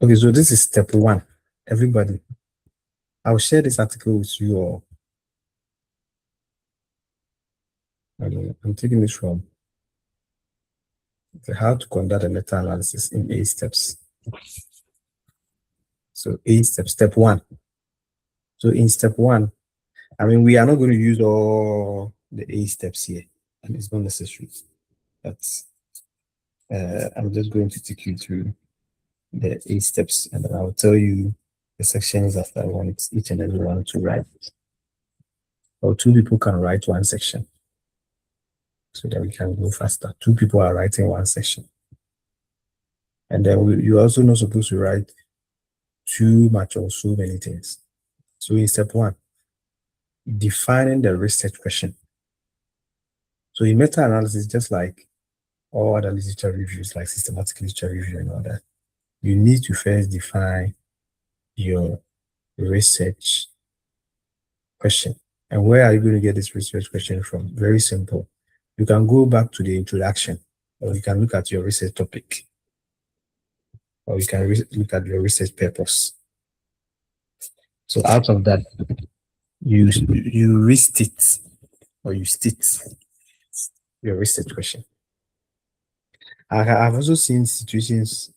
Okay, so this is step one. Everybody, I'll share this article with you all. I'm taking this from how to conduct a meta-analysis in 8 steps. So 8 steps, step one. So in step one, I mean, we are not going to use all the 8 steps here, and it's not necessary. But I'm just going to take you through the 8 steps, and then I'll tell you the sections that I want each and every one to write. Or 2 people can write 1 section so that we can go faster. 2 people are writing 1 section. And then you're also not supposed to write too much or so many things. So in step one, defining the research question. So in meta-analysis, just like all other literature reviews, like systematic literature review and all that, you need to first define your research question. And where are you going to get this research question from? Very simple. You can go back to the introduction, or you can look at your research topic, or you can look at your research purpose. So out of that, you restate or you state your research question. I've also seen situations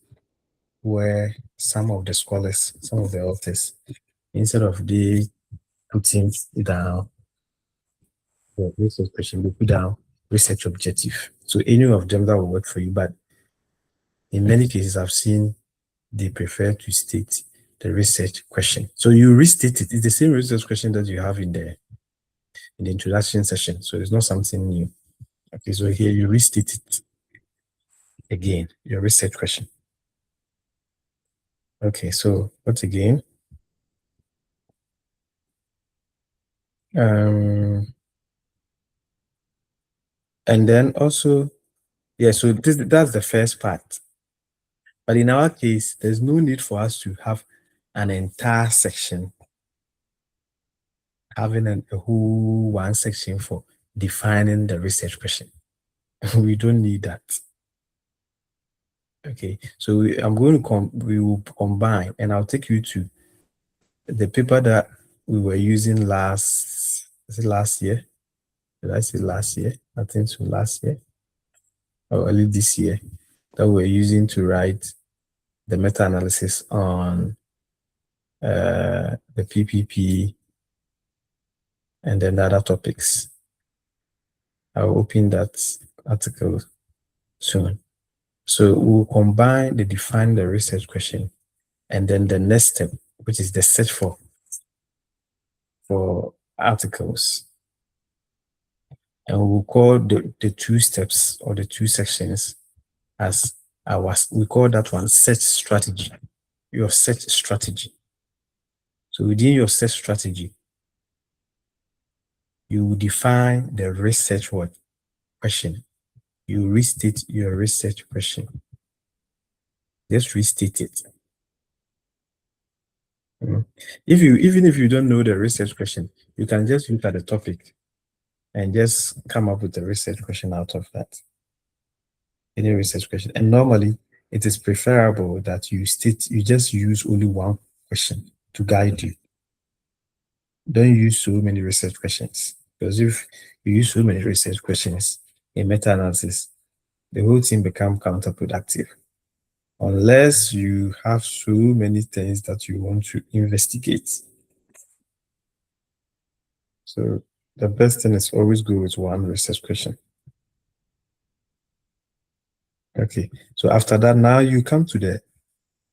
where some of the scholars, some of the authors, instead of they putting down the research question, they put down research objective. So any of them that will work for you, but in many cases I've seen they prefer to state the research question. So you restate it. It's the same research question that you have in the introduction session. So it's not something new. Okay, so here you restate it again, your research question. Okay, so what again? And then also, yeah, so that's the first part. But in our case, there's no need for us to have an entire section, having a whole 1 section for defining the research question. We don't need that. Okay, so we will combine, and I'll take you to the paper that we were using is it last year? Did I say last year? I think so, last year or early this year, that we're using to write the meta-analysis on the PPP and then other topics. I'll open that article soon. So we'll combine the define the research question and then the next step, which is the search for articles. And we'll call the 2 steps or the 2 sections as we call that one search strategy, your search strategy. So within your search strategy, you will define the research question. You restate your research question. Just restate it. Even if you don't know the research question, you can just look at the topic and just come up with a research question out of that. Any research question. And normally it is preferable that you just use only 1 question to guide you. Don't use so many research questions, because if you use so many research questions in meta-analysis, the whole thing becomes counterproductive. Unless you have so many things that you want to investigate. So the best thing is always go with 1 research question. Okay, so after that, now you come to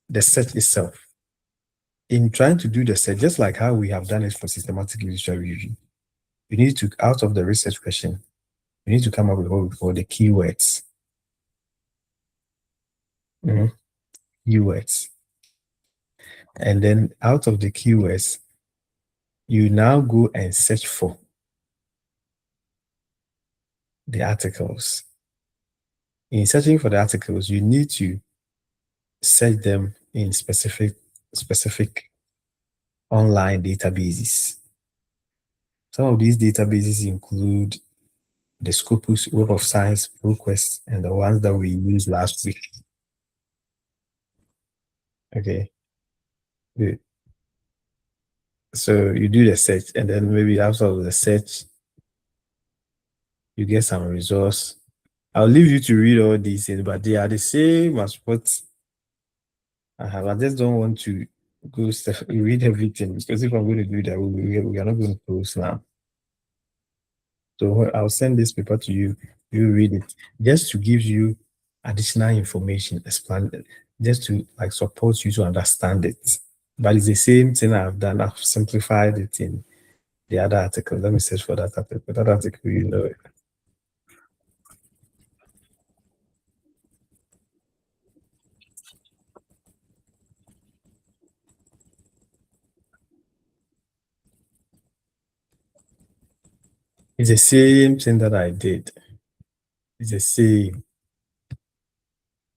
the search itself. In trying to do the search, just like how we have done it for systematic literature review, you need to, out of the research question, you need to come up with what we call the keywords. Keywords. And then out of the keywords, you now go and search for the articles. In searching for the articles, you need to search them in specific online databases. Some of these databases include the Scopus, Web of Science, ProQuest, and the ones that we used last week. Okay. Good. So you do the search, and then maybe after the search, you get some results. I'll leave you to read all these things, but they are the same as what I have. I just don't want to go read everything, because if I'm going to do that, we are not going to close now. So I'll send this paper to you. You read it just to give you additional information, expand, just to like support you to understand it. But it's the same thing I've done. I've simplified it in the other article. Let me search for that article. That article, you know it. It's the same thing that I did. It's the same.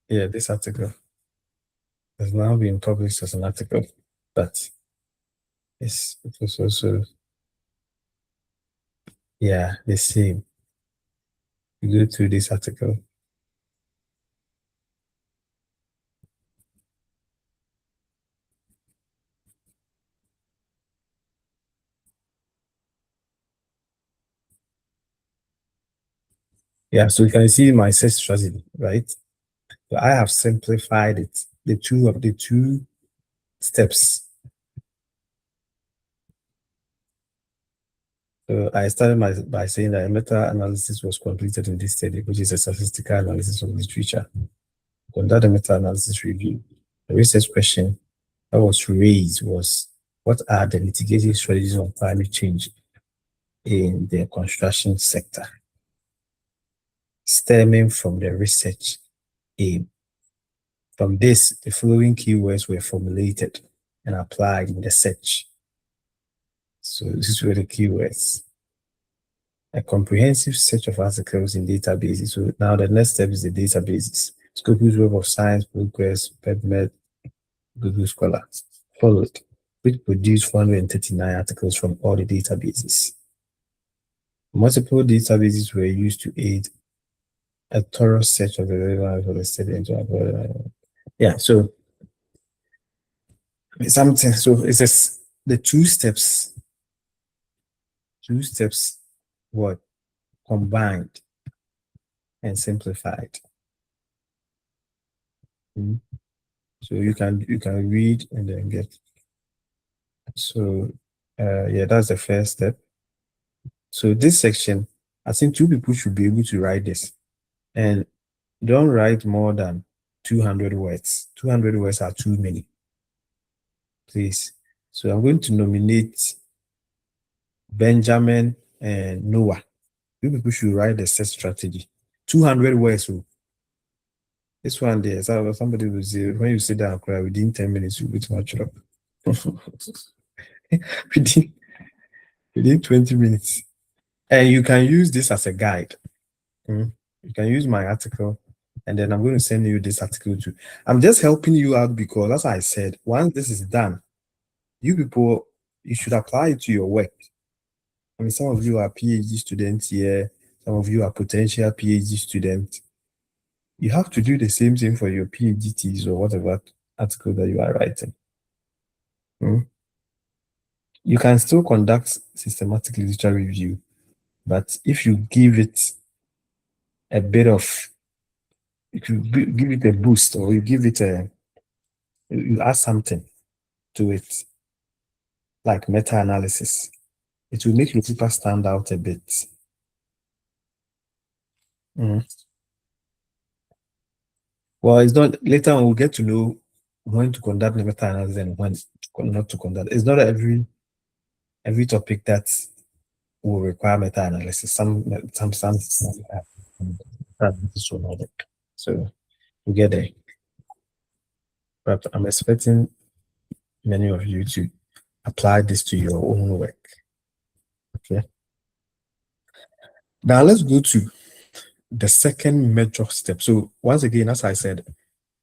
Yeah, this article has now been published as an article, but it was also, yeah, the same. You go through this article. Yeah, so you can see my search strategy, right? So I have simplified it. The two steps. So I started by saying that a meta-analysis was completed in this study, which is a statistical analysis of literature. Conduct a meta-analysis review. The research question that was raised was, what are the mitigating strategies on climate change in the construction sector, stemming from the research aim? From this, the following keywords were formulated and applied in the search. So these were the keywords. A comprehensive search of articles in databases. So now the next step is the databases. Scopus Web of Science, Progress, PubMed, Google Scholar. Followed, which produced 439 articles from all the databases. Multiple databases were used to aid a thorough search of the relevant for the study. Yeah, so something. So it's just the two steps, what combined and simplified. Mm. So you can read and then get. So yeah, that's the first step. So this section, I think two people should be able to write this, and don't write more than 200 words. 200 words are too many, please. So I'm going to nominate Benjamin and Noah. You people should write the set strategy. 200 words. So this one there, so somebody will say, when you sit down, cry within 10 minutes, you'll be too much up. within, within 20 minutes. And you can use this as a guide. Mm. You can use my article, and then I'm going to send you this article too. I'm just helping you out because, as I said, once this is done, you people, you should apply it to your work. I mean, some of you are PhD students here, some of you are potential PhD students. You have to do the same thing for your PhD thesis or whatever article that you are writing. Mm. You can still conduct systematic literature review, but if you give it a bit of, if you give it a boost, or you give it you add something to it, like meta-analysis, it will make your paper stand out a bit. Mm. Well, it's not, later on we'll get to know when to conduct the meta-analysis and when not to conduct. It's not every topic that will require meta-analysis. Some so we get there. But I'm expecting many of you to apply this to your own work. Okay. Now let's go to the second major step. So once again, as I said,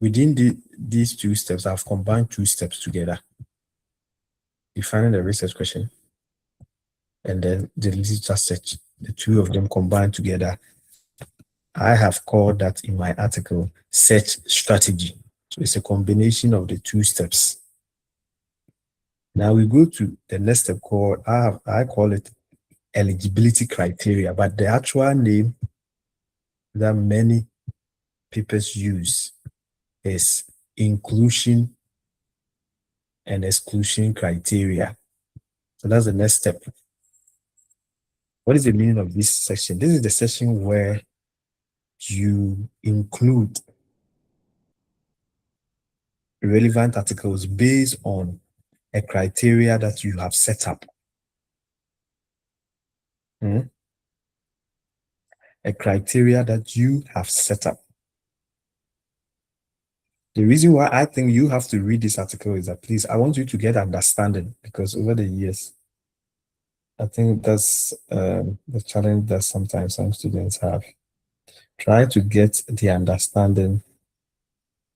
within these two steps, I've combined two steps together. Defining the research question and then the literature search. The two of them combined together. I have called that in my article search strategy. So it's a combination of the two steps. Now we go to the next step called, I call it eligibility criteria, but the actual name that many papers use is inclusion and exclusion criteria. So that's the next step. What is the meaning of this section? This is the section where you include relevant articles based on a criteria that you have set up. A criteria that you have set up. The reason why I think you have to read this article is that, please, I want you to get understanding, because over the years, I think that's the challenge that sometimes some students have. Try to get the understanding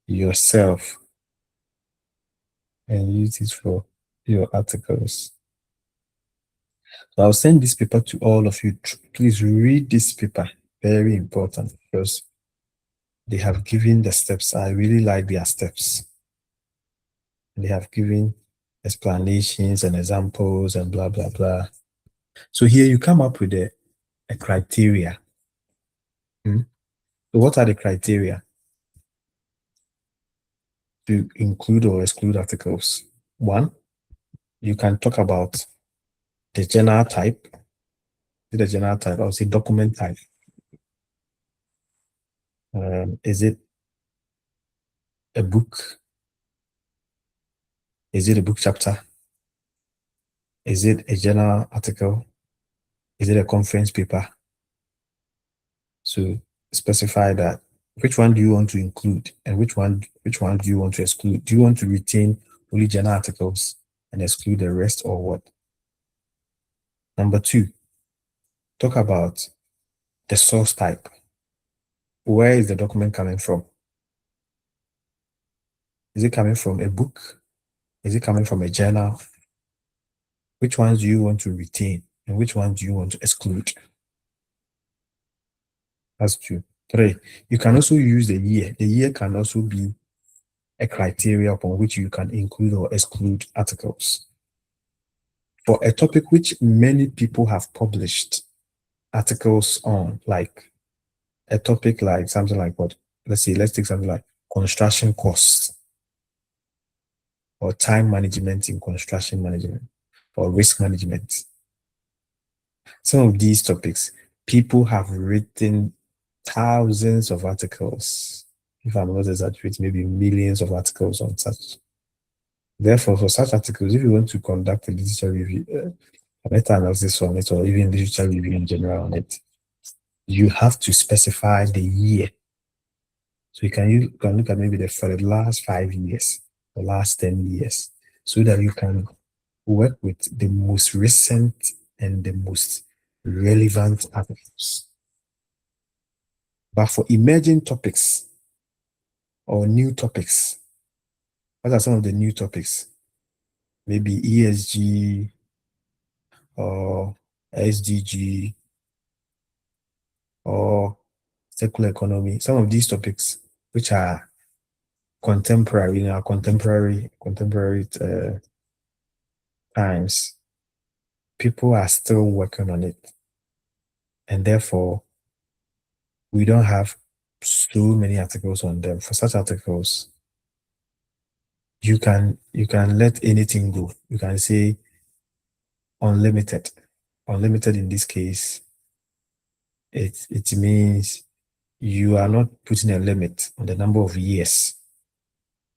yourself and use it for your articles. So I'll send this paper to all of you. Please read this paper. Very important, because they have given the steps. I really like their steps. They have given explanations and examples and blah, blah, blah. So here you come up with a criteria. So what are the criteria to include or exclude articles? One, you can talk about the general type. The general type, I would say document type. Is it a book? Is it a book chapter? Is it a journal article? Is it a conference paper? So specify that. Which one do you want to include, and which one do you want to exclude? Do you want to retain only journal articles and exclude the rest, or what? Number two, talk about the source type. Where is the document coming from? Is it coming from a book? Is it coming from a journal? Which ones do you want to retain, and which ones do you want to exclude? That's two. Three, you can also use the year. The year can also be a criteria upon which you can include or exclude articles. For a topic which many people have published articles on, like a topic like something like what? Let's take something like construction costs, or time management in construction management, or risk management. Some of these topics, people have written thousands of articles. If I'm not exaggerating, maybe millions of articles on such. Therefore, for such articles, if you want to conduct a literature review, a meta-analysis on it, or even literature review in general on it, you have to specify the year. So you can look at maybe for the last 5 years, the last 10 years, so that you can work with the most recent and the most relevant articles. But for emerging topics or new topics, what are some of the new topics? Maybe ESG or SDG or circular economy. Some of these topics, which are contemporary in our contemporary times, people are still working on it, and therefore we don't have so many articles on them. For such articles, you can let anything go. You can say unlimited. Unlimited in this case, it means you are not putting a limit on the number of years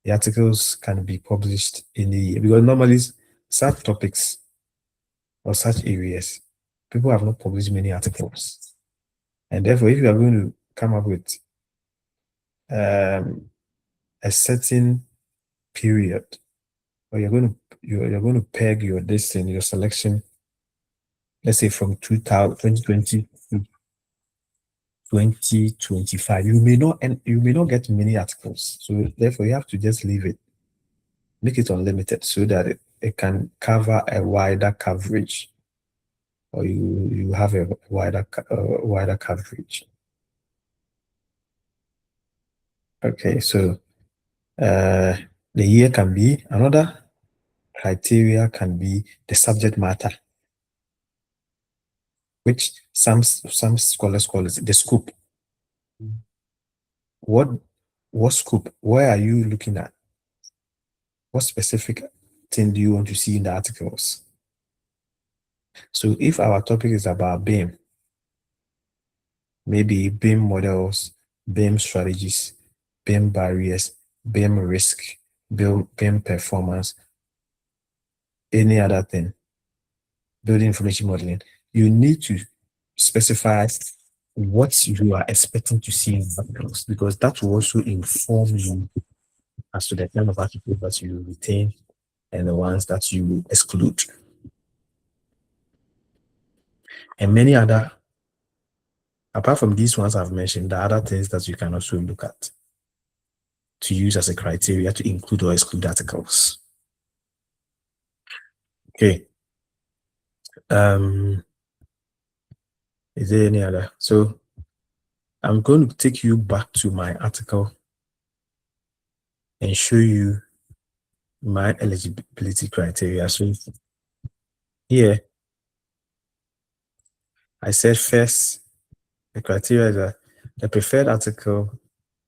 the articles can be published in a year, because normally such topics or such areas, people have not published many articles, and therefore, if you are going to come up with a certain period, or you're going to peg your destiny, your selection, let's say from 2020 to 2025, you may not get many articles. So therefore, you have to just leave it, make it unlimited, so that it can cover a wider coverage, or you have a wider coverage. Okay, so The year can be another criteria, can be the subject matter, which some scholars call it the scope. What scope? Where are you looking at? What specific thing do you want to see in the articles? So if our topic is about BIM, maybe BIM models, BIM strategies, BIM barriers, BIM risk, BIM performance, any other thing, building information modeling, you need to specify what you are expecting to see in articles, because that will also inform you as to the kind of articles that you retain and the ones that you exclude. And many other, apart from these ones I've mentioned, there are other things that you can also look at to use as a criteria to include or exclude articles. Okay. Is there any other? So I'm going to take you back to my article and show you my eligibility criteria. So here, I said first, the criteria is that the preferred article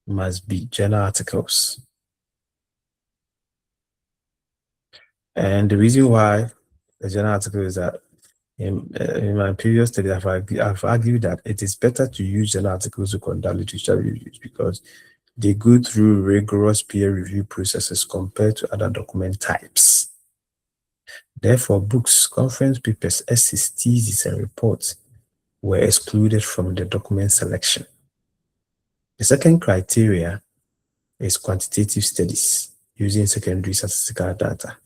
must be journal articles. And the reason why the journal article is that in my previous study, I've argued that it is better to use journal articles to conduct literature reviews because they go through rigorous peer review processes compared to other document types. Therefore, books, conference papers, essays, theses, and reports were excluded from the document selection. The second criteria is quantitative studies using secondary statistical data,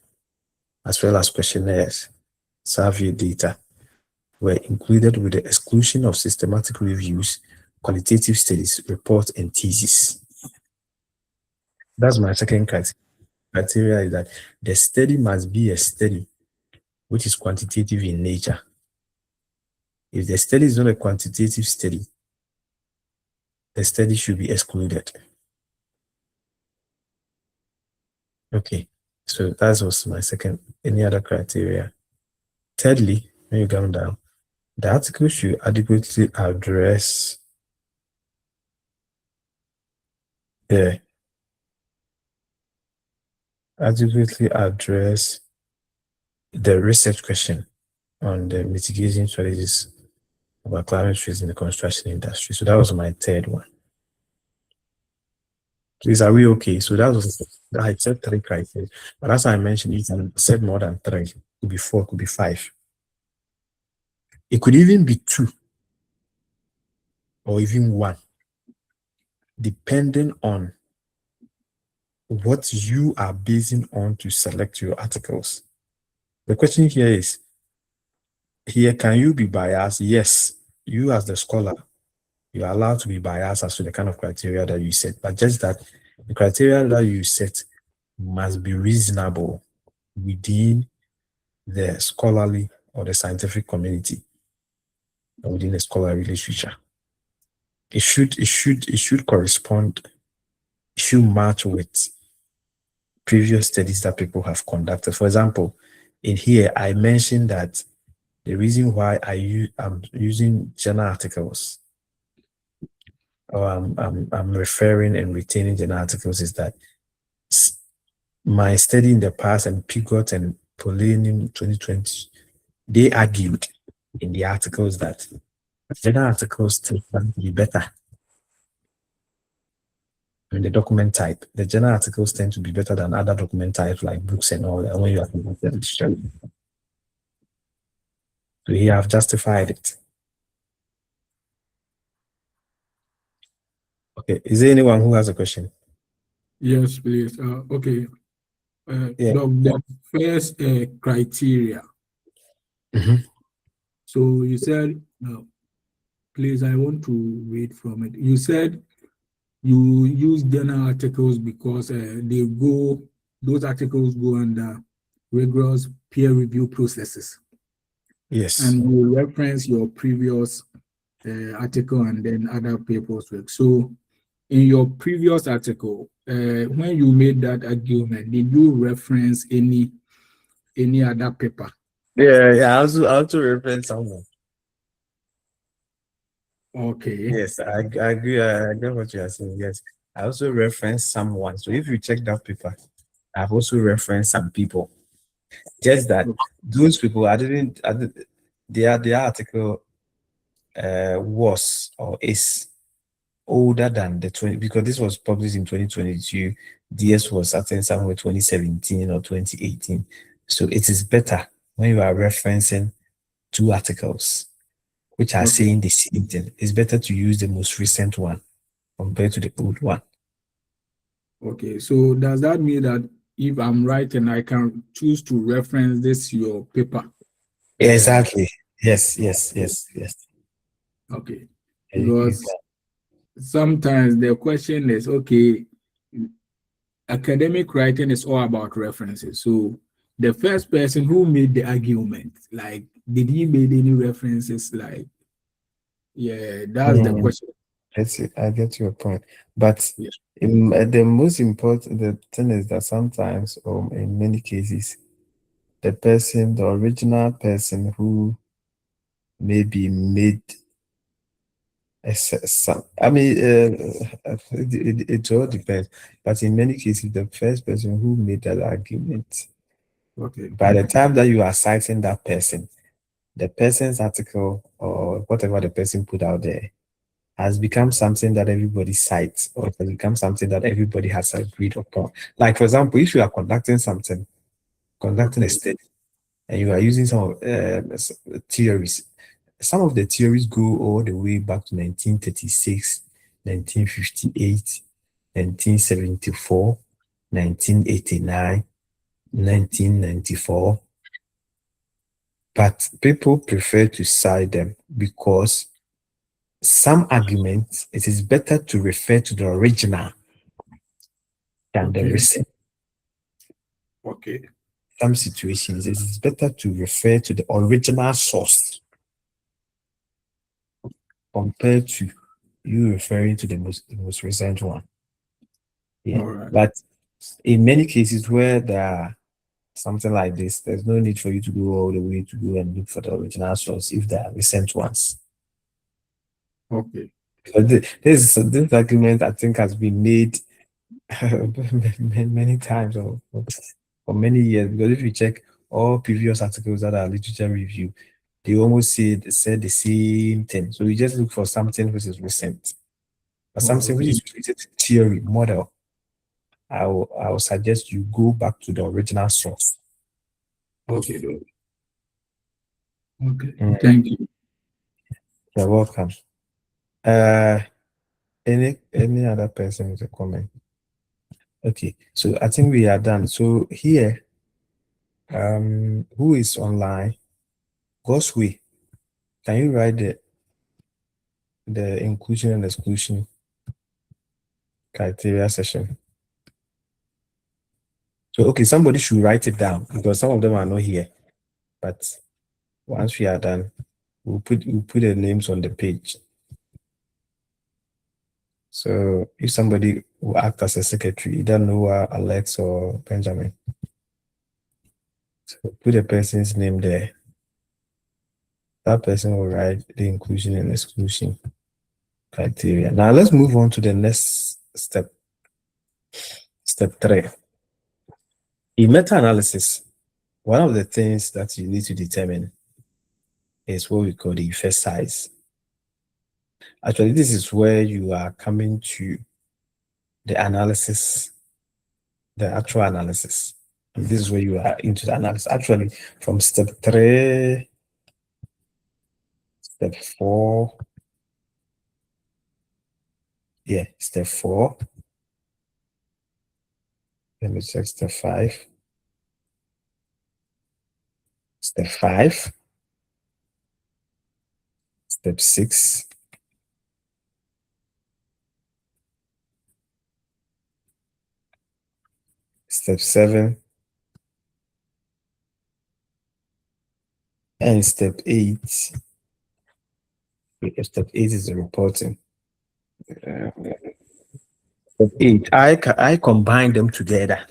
as well as questionnaires, survey data, were included with the exclusion of systematic reviews, qualitative studies, reports, and theses. That's my second criteria, is that the study must be a study which is quantitative in nature. If the study is not a quantitative study, the study should be excluded. Okay, so that was my second. Any other criteria? Thirdly, when you come down, the article should adequately address the research question on the mitigation strategies about climate change in the construction industry. So that was my third one. Please, are we okay? So that was, I said 3 criteria. But as I mentioned, you can set more than 3. It could be 4, it could be 5. It could even be 2 or even 1, depending on what you are basing on to select your articles. The question here is, can you be biased? Yes, you as the scholar, you are allowed to be biased as to the kind of criteria that you set, but just that the criteria that you set must be reasonable within the scholarly or the scientific community or within the scholarly literature. It should correspond, it should match with previous studies that people have conducted. For example, in here, I mentioned that the reason why I'm using journal articles, or I'm referring and retaining journal articles, is that my study in the past and Pigot and Polonium 2020, they argued in the articles that journal articles tend to be better in the document type. The journal articles tend to be better than other document types like books and all that when you are to study. So here I've justified it. Okay, is there anyone who has a question? Yes, please. Okay. Yeah. The first criteria. So you said, please, I want to read from it. You said you use journal articles because those articles go under rigorous peer review processes. Yes. And you reference your previous article and then other papers work. So in your previous article, when you made that argument, did you reference any other paper? Yeah. I also reference someone. Okay. Yes, I agree. I agree what you are saying. Yes, I also reference someone. So if you check that paper, I've also referenced some people. Just that those people, I did, their article was or is older than the 20 because this was published in 2022. DS was I think somewhere 2017 or 2018. So it is better when you are referencing two articles which are Okay. saying the same thing. It's better to use the most recent one compared to the old one. Okay. So does that mean that if I'm writing, I can choose to reference this your paper? Uh, Exactly. Yes. okay. You Because sometimes the question is, okay, academic writing is all about references. So the first person who made the argument, like, did he made any references? Like, yeah, that's the can. question. Let's see, I get your point. But Yeah. the most important the thing is that sometimes, in many cases, the original person who maybe made some, I mean, it all depends. But in many cases, the first person who made that argument, Okay. by the time that you are citing that person, the person's article or whatever the person put out there has become something that everybody cites or it has become something that everybody has agreed upon. Like, for example, if you are conducting a Okay. study and you are using some of theories, some of the theories go all the way back to 1936, 1958, 1974, 1989, 1994. But people prefer to cite them because some arguments, it is better to refer to the original than the Okay. recent. Okay. Some situations, it is better to refer to the original source compared to you referring to the most recent one. Yeah. All right. But in many cases where there are something like this, there's no need for you to go all the way to go and look for the original source if they are recent ones. Okay. But this argument I think has been made many times or for many years because if you check all previous articles that are literature review, they almost said the same thing. So you just look for something which is recent, but something which Okay. is related to theory model. I will suggest you go back to the original source. Okay. Okay. Mm, Thank you. you're welcome. Uh, any other person with a comment? Okay, so I think we are done. So here, who is online? Goswe, can you write the inclusion and exclusion criteria session? So okay, somebody should write it down because some of them are not here. But once we are done, we'll put the names on the page. So if somebody will act as a secretary, either Noah, Alex, or Benjamin, so put the person's name there. That person will write the inclusion and exclusion criteria. Now let's move on to the next step. Step 3. In meta-analysis, one of the things that you need to determine is what we call the effect size. Actually, this is where you are coming to the analysis, the actual analysis. And this is where you are into the analysis. Actually, from step 3, step 4, yeah, step 4. Let me check step 5. Step 5, step 6, step 7, and step 8. Step 8 is the reporting. Step 8, I combine them together.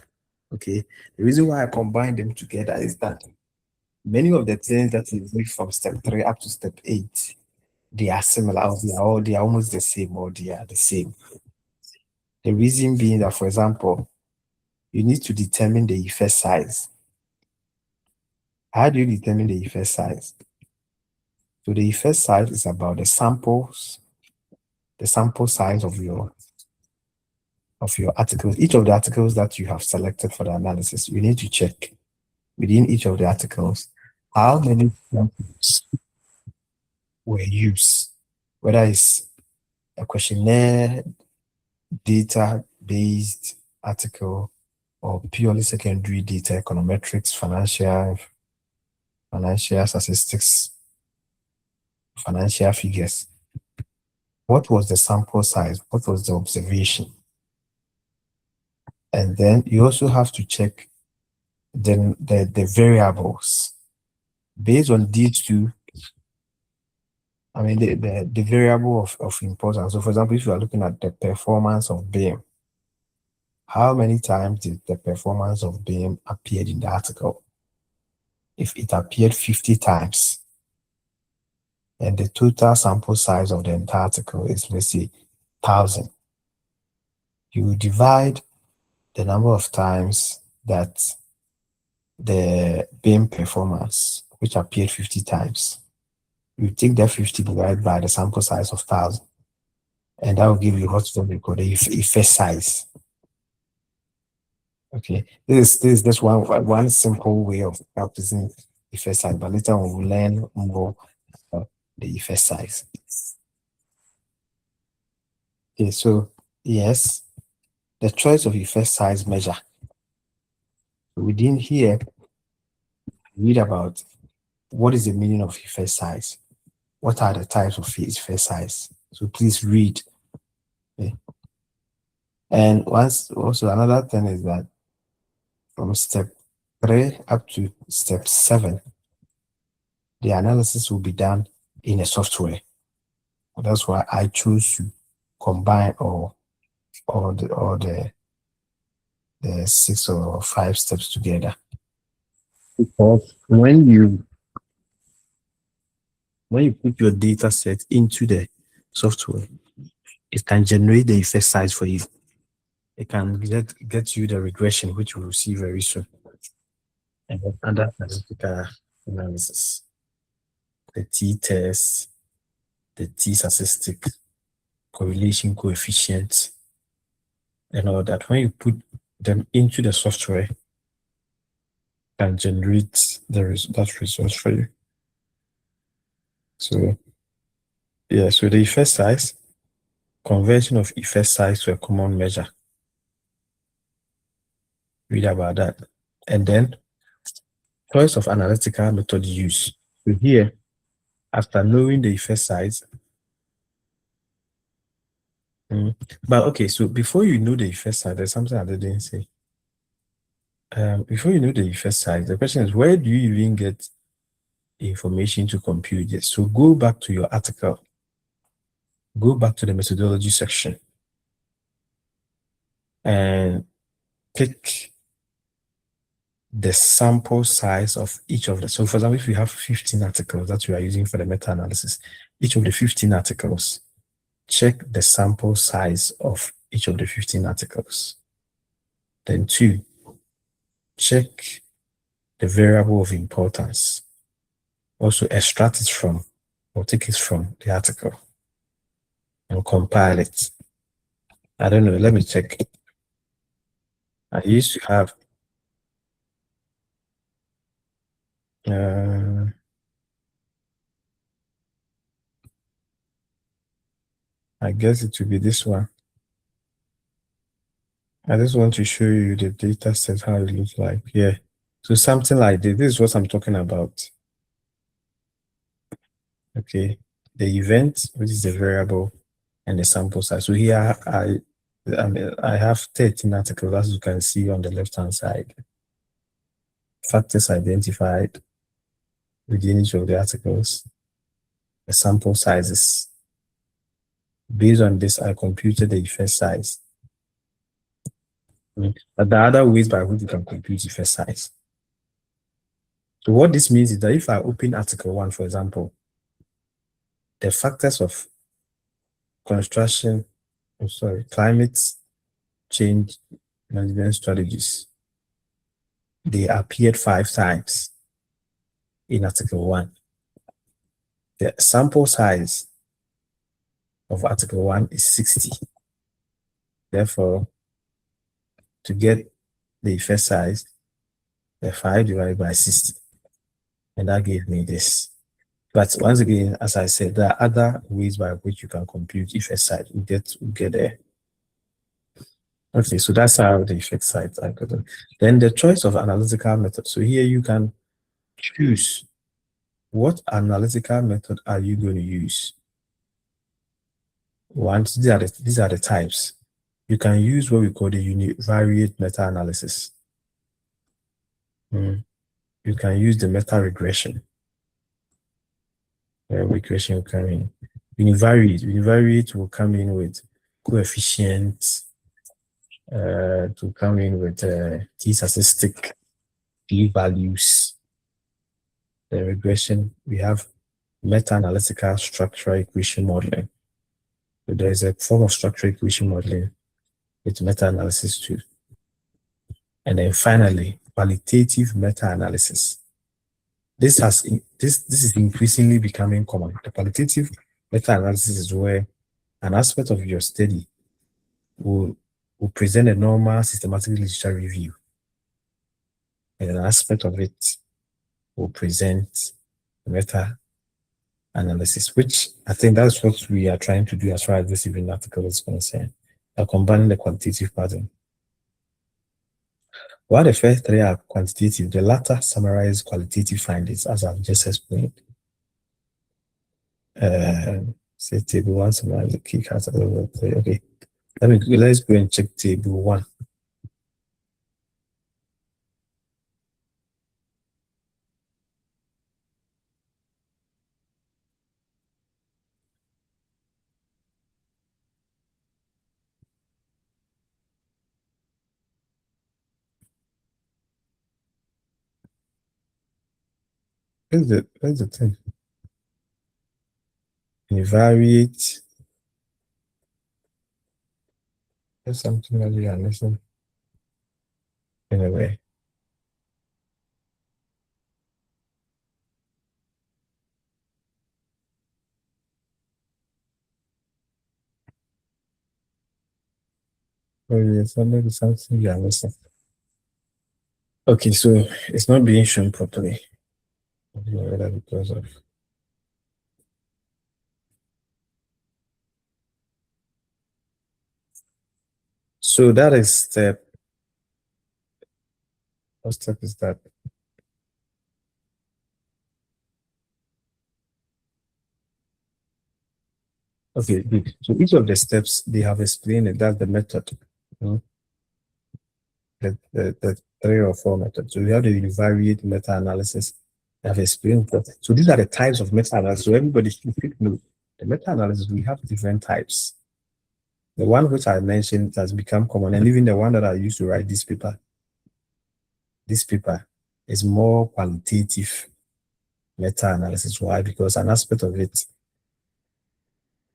Okay. The reason why I combine them together is that many of the things that we read from step 3 up to step 8, they are similar, or they are almost the same, or they are the same. The reason being that, for example, you need to determine the effect size. How do you determine the effect size? So the effect size is about the sample size of your articles. Each of the articles that you have selected for the analysis, you need to check within each of the articles how many samples were used, whether it's a questionnaire, data-based article, or purely secondary data, econometrics, financial statistics, financial figures. What was the sample size? What was the observation? And then you also have to check the variables. Based on these two, I mean, the variable of importance. So, for example, if you are looking at the performance of BIM, how many times did the performance of BIM appeared in the article? If it appeared 50 times, and the total sample size of the entire article is, let's say, 1,000, you will divide the number of times that the BIM performance, which appeared 50 times, you take that 50 divided by the sample size of 1,000, and that will give you what's what we call the effect size. Okay, this is just one simple way of practicing effect size, but later on we'll learn more about the effect size. Okay, so yes, the choice of effect size measure. Within here, read about what is the meaning of effect size. What are the types of effect size? So please read. Okay. And also another thing is that from step 3 up to step 7, the analysis will be done in a software. That's why I choose to combine all the 6 or 5 steps together. Because when you put your data set into the software, it can generate the effect size for you. It can get you the regression, which we will see very soon. And then under statistical analysis, the t-test, the t-statistic, correlation coefficient, and all that. When you put them into the software, it can generate that result for you. So yeah, so the effect size, conversion of effect size to a common measure. Read about that. And then choice of analytical method use. So here, after knowing the effect size, but okay, so before you know the effect size, there's something I didn't say. Before you know the effect size, the question is, where do you even get information to compute this? So go back to your article, go back to the methodology section, and pick the sample size of each of them. So for example, if you have 15 articles that you are using for the meta-analysis, each of the 15 articles, check the sample size of each of the 15 articles. Then 2, check the variable of importance. Also extract it from, or take it from the article and compile it. I don't know, let me check. I used to have I guess it will be this one. I just want to show you the data set, how it looks like. Yeah. So something like this. This is what I'm talking about. Okay. The event, which is the variable, and the sample size. So here I have 13 articles, as you can see on the left-hand side. Factors identified within each of the articles. The sample sizes. Based on this, I computed the effect size. But the other ways by which you can compute effect size. So what this means is that if I open Article 1, for example, the factors of climate change management strategies, they appeared 5 times in Article 1. The sample size of Article 1 is 60. Therefore, to get the effect size, the 5 divided by 60. And that gave me this. But once again, as I said, there are other ways by which you can compute effect size. We'll get there. Okay, so that's how the effect size are got. Then the choice of analytical method. So here you can choose what analytical method are you going to use. These are the types. You can use what we call the univariate meta-analysis. You can use the meta-regression. Regression will come in. Univariate will come in with coefficients, to come in with t-statistic, p-values. The regression, we have meta-analytical structural equation modeling. So there is a form of structural equation modeling with meta-analysis too. And then finally, qualitative meta-analysis. This is increasingly becoming common. The qualitative meta-analysis is where an aspect of your study will present a normal systematic literature review, and an aspect of it will present meta-analysis, which I think that's what we are trying to do as far as this evening article is concerned. Combining the quantitative pattern. While the first 3 are quantitative, the latter summarize qualitative findings, as I've just explained. Say table 1 summarize the key categories. Okay, let's go and check table 1. Where's the thing? Univariate. There's something that you are missing. Anyway. Oh yes, maybe something you are missing. Okay, so it's not being shown properly. Because of so that is step. What step is that? Okay, good. So each of the steps they have explained it. That's the method. The 3 or 4 methods. So we have the univariate meta-analysis. They have explained that. So these are the types of meta-analysis. So everybody should know the meta-analysis. We have different types. The one which I mentioned has become common, and even the one that I used to write this paper is more qualitative meta-analysis. Why? Because an aspect of it,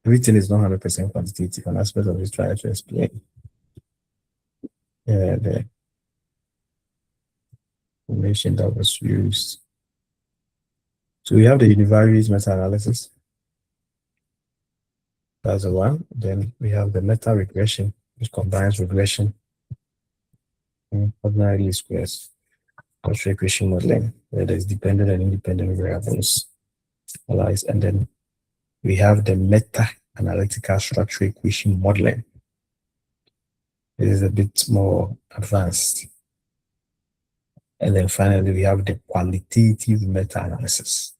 everything is not 100% quantitative. An aspect of it try to explain the information that was used. So we have the univariate meta-analysis. That's the one. Then we have the meta-regression, which combines regression, ordinary least squares, structural equation modeling, where there's dependent and independent variables analyzed. And then we have the meta-analytical structural equation modeling. It is a bit more advanced. And then finally, we have the qualitative meta-analysis.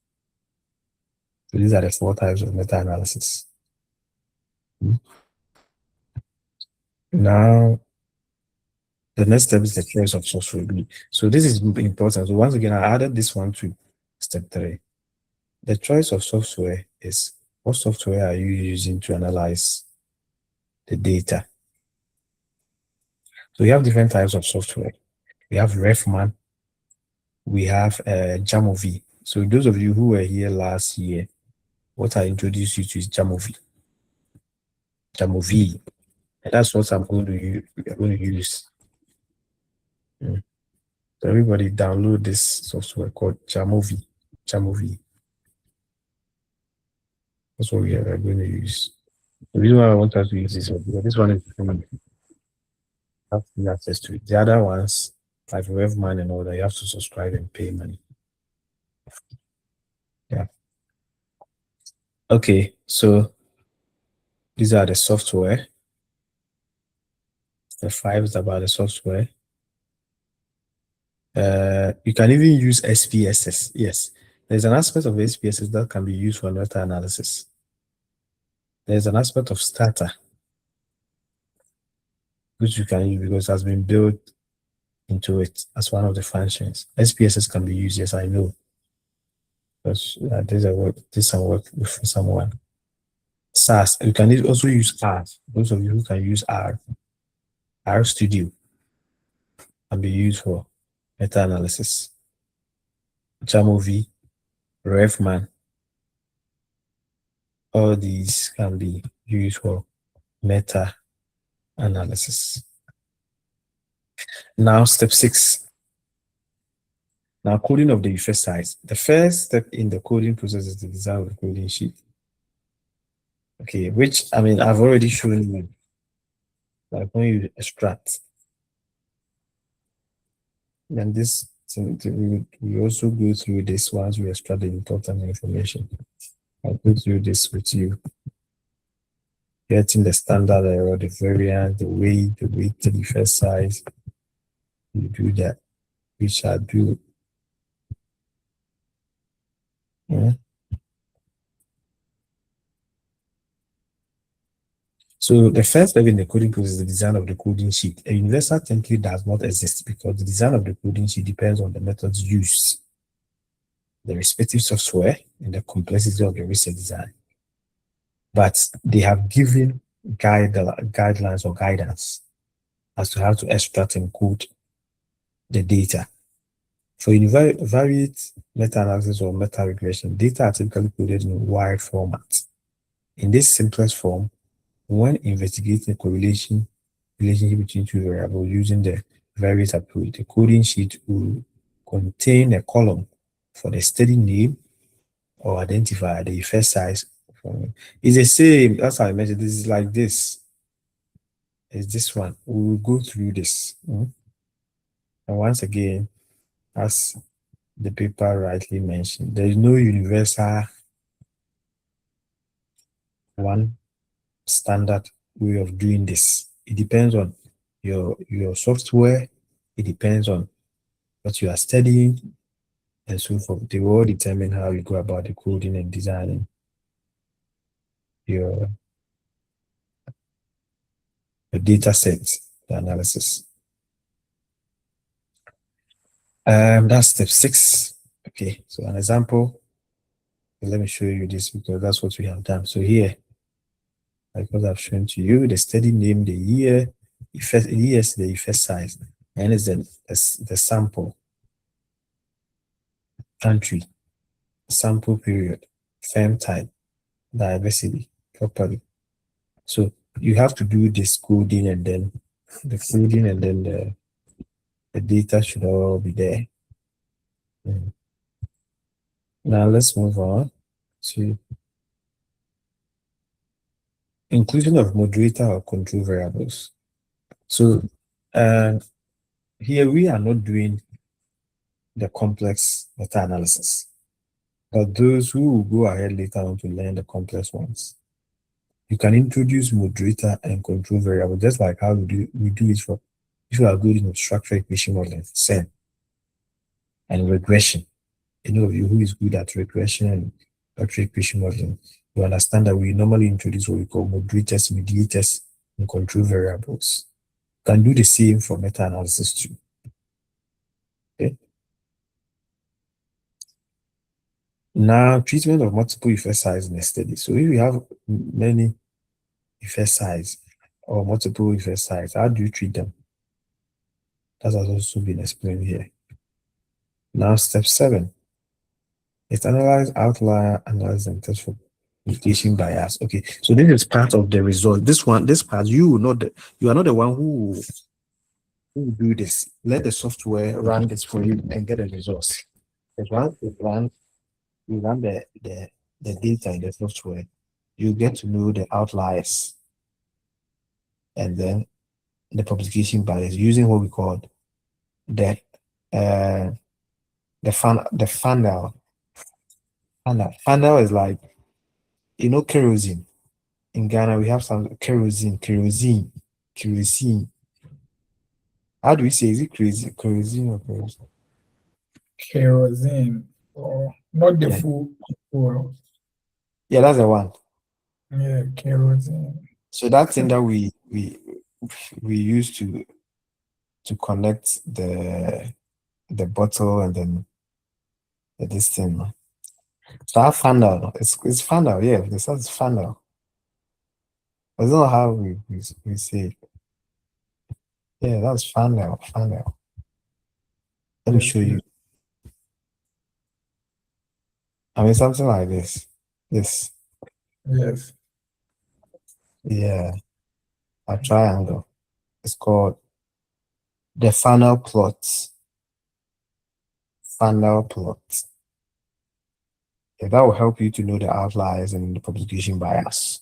So these are the 4 types of meta-analysis. Now, the next step is the choice of software. So this is important. So once again, I added this one to step 3. The choice of software is what software are you using to analyze the data? So we have different types of software. We have Refman. We have Jamovi. So those of you who were here last year, what I introduced you to is Jamovi. Jamovi. And that's what I'm going to use. So everybody download this software called Jamovi. Jamovi. That's what we are going to use. The reason why I want us to use this one because this one is free. Have free access to it. The other ones, like Revman and all that, you have to subscribe and pay money. Yeah. Okay, so these are the software. The 5 is about the software. You can even use SPSS. Yes, there's an aspect of SPSS that can be used for meta-analysis. There's an aspect of Starter, which you can use because it has been built into it as one of the functions. SPSS can be used, yes, I know. Because this work for someone. SAS, you can also use R. Those of you who can use R Studio can be used for meta-analysis. Jamovi, Refman, all these can be used for meta-analysis. Now, step 6. Now, coding of the effect size. The first step in the coding process is the design of the coding sheet. Okay, which, I mean, I've already shown you. Like when you extract. And this, we also go through this once we extract the important information. I'll go through this with you. Getting the standard error, the variance, the weight, the effect size. You do that. We shall do. Yeah. So the first step in the coding process is the design of the coding sheet. A universal template does not exist because the design of the coding sheet depends on the methods used, the respective software, and the complexity of the research design. But they have given guidelines or guidance as to how to extract and code the data. For univariate meta-analysis or meta-regression, data are typically coded in wide format. In this simplest form, when investigating relationship between two variables using the variate approach, the coding sheet will contain a column for the study name or identifier, the effect size. It's the same. That's how I mentioned. This is like this. It's this one. We will go through this. And once again, as the paper rightly mentioned, there is no universal one standard way of doing this. It depends on your software. It depends on what you are studying and so forth. They will determine how you go about the coding and designing your data sets, the analysis. That's step 6. Okay, so an example. Let me show you this because that's what we have done. So here, because I've shown to you the study name, the year, the effect size, and it's the sample, country, sample period, firm type, diversity, properly. So you have to do this coding and then the coding and then the data should all be there. Now let's move on to inclusion of moderator or control variables. So here we are not doing the complex meta-analysis, but those who will go ahead later on to learn the complex ones. You can introduce moderator and control variable just like how we do it for if you are good in structural equation modeling, SEM, and regression. Any of you who is good at regression and structural equation modeling, you understand that we normally introduce what we call moderators, mediators, and control variables. You can do the same for meta-analysis too. Okay. Now, treatment of multiple effect size in a study. So if you have many effect size or multiple effect size, how do you treat them? That has also been explained here. Now, step 7. It's analyze outlier, analyze and test for multiplication bias. Okay, so this is part of the result. This part, you are not the one who will do this. Let the software run this for you and get the results. Because once you run the data in the software, you get to know the outliers and then the publication bias using what we call the funnel. Funnel is like, kerosene. In Ghana, we have some kerosene. How do we say? Is it kerosene or kerosene? Kerosene, or not the Yeah. full. Yeah, that's the one. Yeah, kerosene. So that thing that we use to connect the bottle and then this thing. So our funnel, it's funnel, yeah. This is funnel. I don't know how we say it. Yeah, that's funnel. Let me show you. I mean, something like this. This, Yes. yeah, a triangle. It's called the funnel plot. Funnel plot. Yeah, that will help you to know the outliers and the publication bias.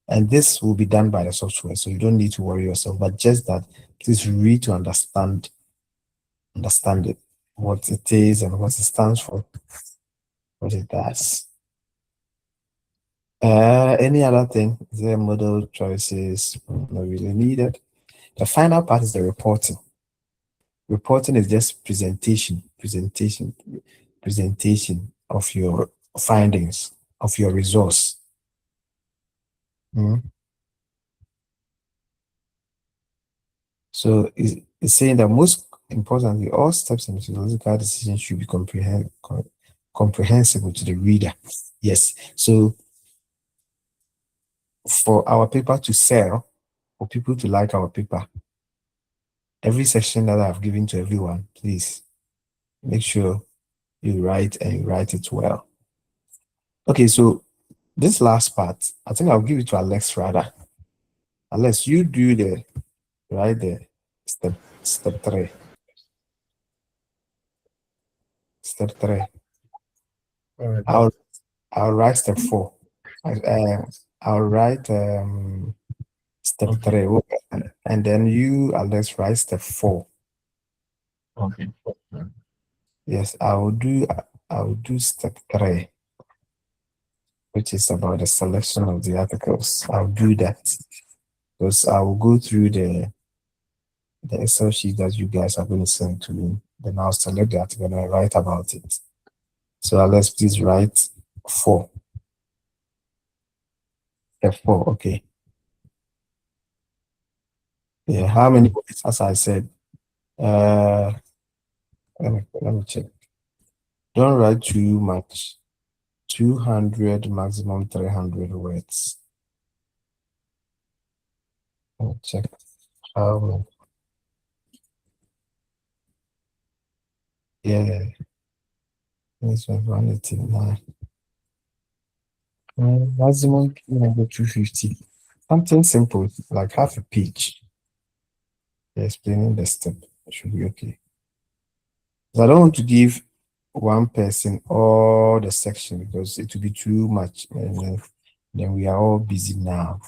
And this will be done by the software, so you don't need to worry yourself. But just that, please read to understand it, what it is and what it stands for, what it does. Any other thing? Is there model choices? Not really needed. The final part is the reporting. Reporting is just presentation of your findings, of your results. So it's saying that most importantly, all steps in methodological decision should be comprehensible to the reader. Yes. So for our paper to sell, for people to like our paper, every section that I've given to everyone, please make sure you write and you write it well. Okay, so this last part, I think I'll give it to Alex rather. Alex, you do the step 3. Step 3. All right. I'll write step 4. I'll write step 3, and then you, Alex, write step 4. Okay. Yes, I will do step 3, which is about the selection of the articles. I'll do that because I will go through the Excel sheet that you guys are going to send to me. Then I'll select the article and I'll write about it. So Alex, please write 4. Step 4, okay. Yeah, how many words? As I said, let me check. Don't write too much. 200, maximum 300 words. Let me check how many. Yeah, this was 189. Maximum 250. Something simple, like half a page. Explaining the step should be okay. I don't want to give one person all the section because it will be too much, and then we are all busy now.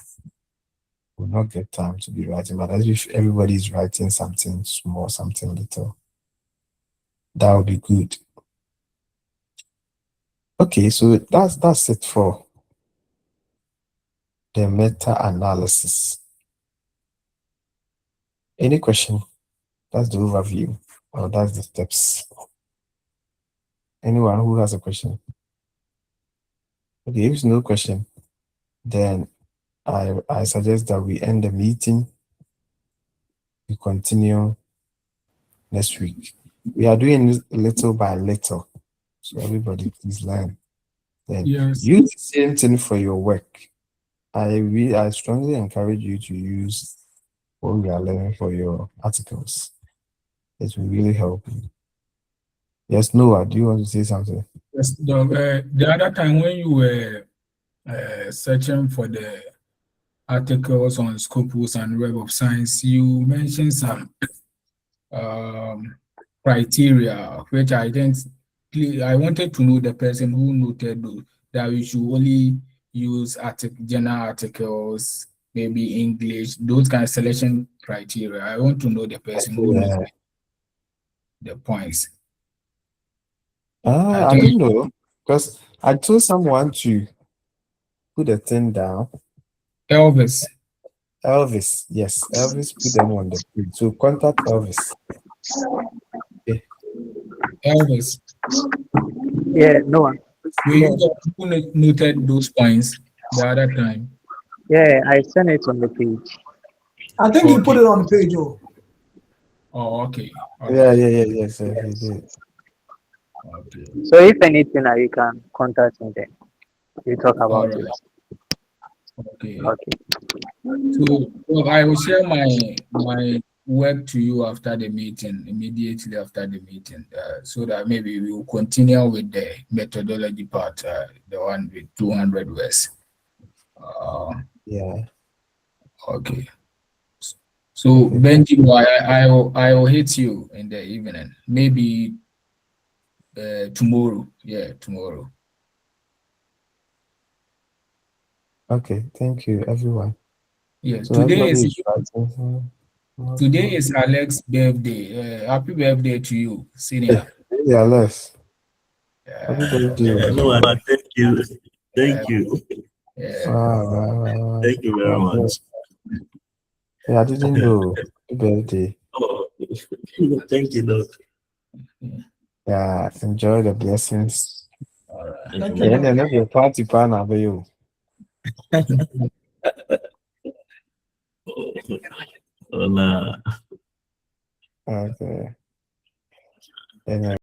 We'll not get time to be writing, but as if everybody is writing something small, something little, that would be good. Okay, so that's it for the meta-analysis. Any question? That's the overview, or that's the steps. Anyone who has a question? Okay, if there's no question, then I suggest that we end the meeting. We continue next week. We are doing this little by little, so everybody please learn. Then Yes. use the same thing for your work. I strongly encourage you to use what we are learning for your articles. It will really help you. Yes, Noah, do you want to say something? Yes, the other time when you were searching for the articles on Scopus and Web of Science, you mentioned some criteria, which I didn't. I wanted to know the person who noted that we should only use general articles, maybe English, those kind of selection criteria. I want to know the person who noted the points. I don't know, because I told someone to put the thing down. Elvis, yes, Elvis put them on the page. So contact Elvis. Okay. Elvis, Yeah, no one. were you the one who noted those points the other time? Yeah, I sent it on the page. I think he put it on page. Oh, okay. Yes, he did. Okay. So if anything, you can contact me then. We talk about it. Okay. Okay. So I will share my work to you after the meeting, immediately after the meeting, so that maybe we will continue with the methodology part, the one with 200 words. Yeah. Okay. So Benjamin, I will hit you in the evening, maybe tomorrow. Yeah, tomorrow. Okay, thank you, everyone. Yes, So today is Alex's birthday. Happy birthday to you, senior. Yeah, less. Happy birthday. No, thank you. Thank you. Thank you very much. Yeah, I didn't know. Happy birthday. Oh, thank you, Doc. Yeah, enjoy the blessings. All right. Thank Yeah, you. and your party plan are you. Oh, nah. Okay. And